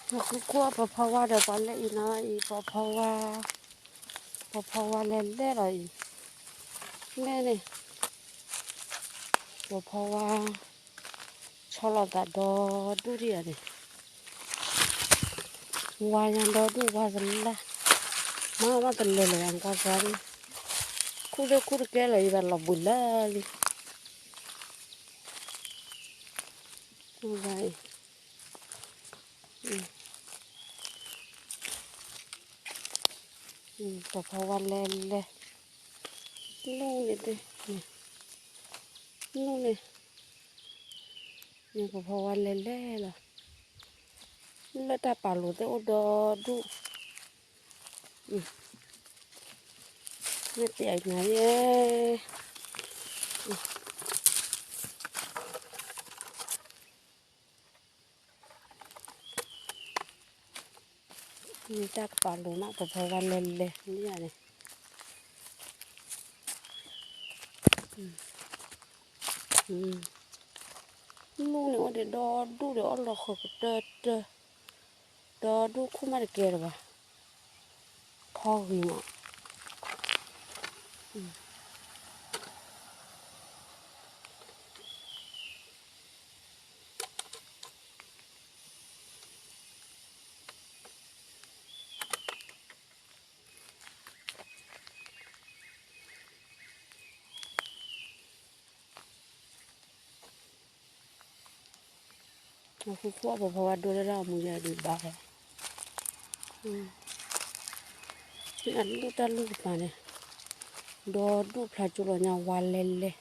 คือขั้วเพราะว่าเดี๋ยวตอนแรกอีน้อยอีเพราะว่าเล่นได้เลยแน่เนี่ยเพราะว่าชอบเราแต่ดอดูดิอ่ะเนี่ยวายังดอดูว่าจะละมาตะเลยอันก็จะคูดแก่เลยแบบเราบุญเลยอะไรเพราะว่าเล่นเลยนู่นนี่ดินู่นนี่เพราะว่าเล่นเลยล่ะแล้วแต่ป่าหลุดแต่อุดดูไม่เตียงไงเอ้นี่แต่ป่าหลุดนะเพราะว่าเล่นเลยนี่อะไรนู่นนี่ว่าเดี๋ยวดูเดี๋ยวเราขอดอดูคู่มาเกลือวะพ่อหิมะคือขั้วเพราะว่าดูแล้วมึงอย่าดูบ้านี่อันลูกตาลูกมาเนี่ยดอดูพลาจุลญาวาเล่นเลย